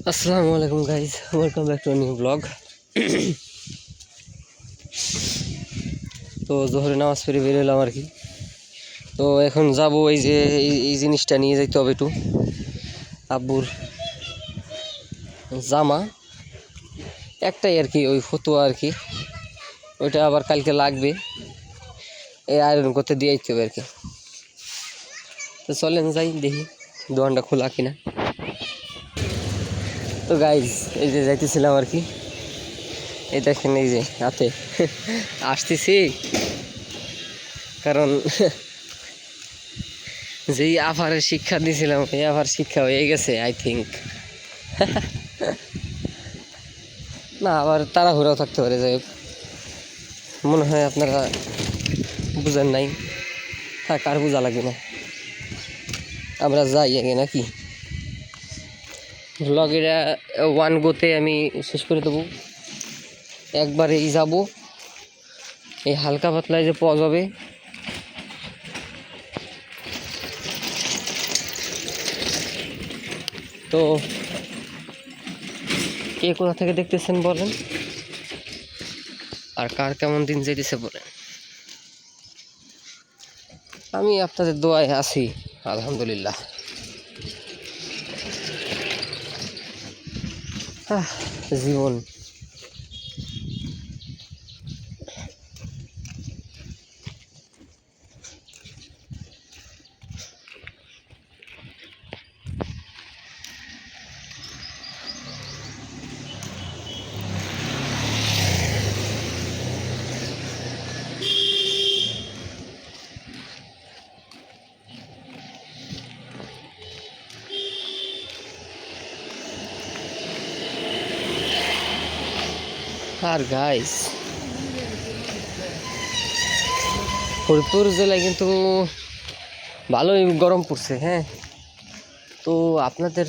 আসসালামু আলাইকুম guys, welcome back to new blog. তো জোহরে নামাজ পড়ে বেরোলাম আর কি। তো এখন যাব এই যে এই জিনিসটা নিয়ে যাইতে হবে, একটু আব্বুর জামা একটাই আর কি, ওই ফতুয়া আর কি, ওইটা আবার কালকে লাগবে, এই আয়রন করতে দিয়ে দিতে হবে আর কি। তো চলেন যাই, দেখি দোকানটা খোলা কিনা। তো গাইজ এই যে যাইতেছিলাম আর কি, এই দেখেন এই যে হাতে আসতেছি, কারণ যেই আফারের শিক্ষা দিয়েছিলাম এই আফার শিক্ষা হয়ে গেছে আই থিঙ্ক। না, আবার তাড়াহুড়াও থাকতে পারে, যাই হোক মনে হয় আপনারা বুঝেন নাই, থাক আর বোঝা লাগবে না, আমরা যাই আগে নাকি। ব্লগেরা ওয়ান গোতে আমি শেষ করে দেবো, একবারেই যাব, এই হালকা পাতলায় যে পাওয়া যাবে। তো কে কোথা থেকে দেখতেছেন বলেন, আর কার কেমন দিন যেতেছে বলেন। আমি আপনাদের দোয়ায় আছি আলহামদুলিল্লাহ। জীবন আর গাইস, ফরিদপুর জেলায় কিন্তু ভালোই গরম পড়ছে। হ্যাঁ, তো আপনাদের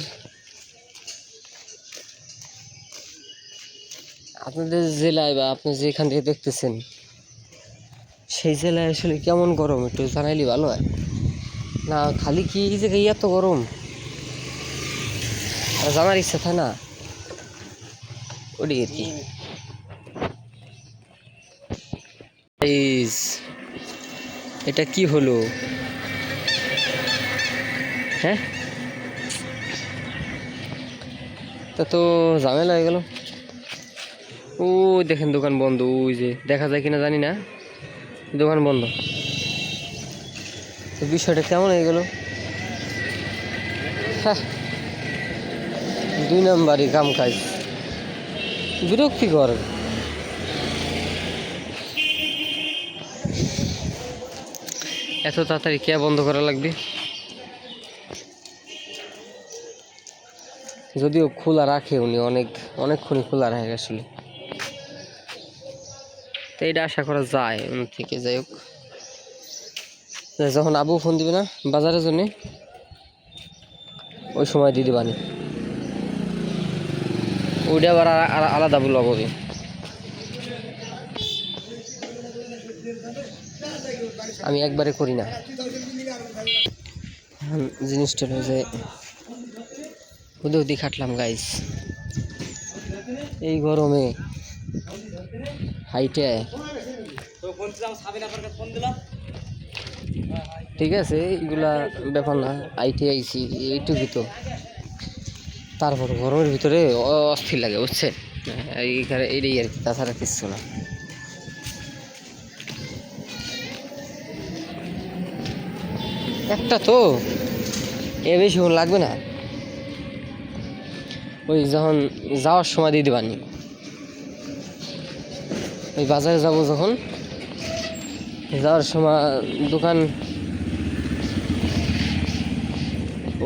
জেলায় বা আপনি যেখান থেকে দেখতেছেন সেই জেলায় আসলে কেমন গরম একটু জানাইলে ভালো হয় না। খালি কি এই জায়গায় এত গরম জানার ইচ্ছা থাকে না, ওটাই আর কি। এটা কি হলো? হ্যাঁ, তা তো ঝামেলা হয়ে গেল। ও দেখেন দোকান বন্ধ, ওই যে দেখা যায় কিনা জানি না, দোকান বন্ধ। তো বিষয়টা কেমন হয়ে গেল? হ্যাঁ, 2 নম্বরই কাম কাজ, বিরক্তিকর। এত তাড়াতাড়ি কে বন্ধ করা লাগবে? যদিও খোলা রাখে উনি, অনেকক্ষণই খোলা রাখে আসলে, তো এটা আশা করা যায় উনি থেকে। যাই হোক, যখন আবু ফোন দিবে না বাজারের জন্যে, ওই সময় দিদি বানি ওইটা আবার আলাদা ব্লগ হবে। আমি একবারে করি না। জিনিসটা হলো যে ওদি খাটলাম গাইস, এই গরমে হাইটে। ঠিক আছে, এগুলা ব্যাপার না, আইটি আইসি এইটুকু তো, তারপর গরমের ভিতরে অস্থির লাগে বুঝছেন, এইখানে এইটাই আর কি, তাছাড়া কিচ্ছু না। একটা তো এ বেশি লাগবে না, ওই যখন যাওয়ার সময় দিয়ে দিবানি, ওই বাজারে যাব যখন, যাওয়ার সময় দোকান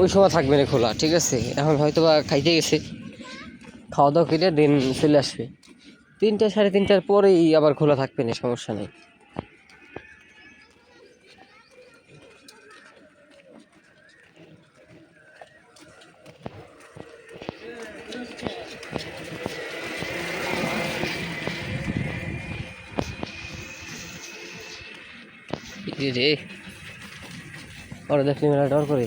ওই সময় থাকবে না খোলা। ঠিক আছে, এখন হয়তো বা খাইতে গেছে, খাওয়া দাওয়া করে দিন চলে আসবে, 3টা 3:30টার পরেই আবার খোলা থাকবে না, সমস্যা নেই। রে ওরা দেখলি মেলা ডর করে।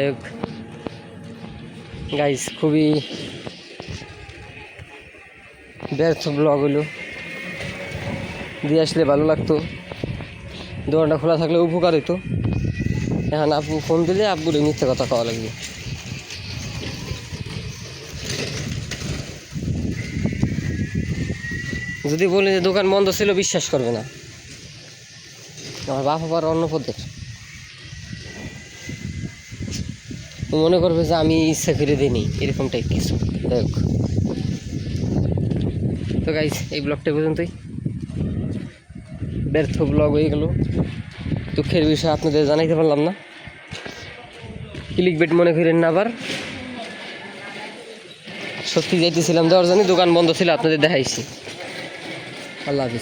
যাই হোক গাইস, খুবই ব্যর্থ ব্লগ হলো। দিয়ে আসলে ভালো লাগতো, দোকানটা খোলা থাকলে উপকার হইতো। এখন আপু ফোন দিলে আব্বুরে মিথ্যে কথা কওয়া লাগবে। যদি বলি যে দোকান বন্ধ ছিল, বিশ্বাস করবে না। আমার বাপ আবার অন্য পদের, মনে করবে যে আমি ইচ্ছা করে দিইনি, এরকম টাইপ কিছু। যাই হোক, তো গাইস এই ব্লগটা পর্যন্তই, ব্যর্থ ব্লগ হয়ে গেল। দুঃখের বিষয় আপনাদের জানাইতে পারলাম না, ক্লিক বেট মনে করেন না আবার। সত্যি যাইতেছিলাম দেওয়ার জন্য, দোকান বন্ধ ছিল, আপনাদের দেখাইছি। আল্লাহ হাফিজ।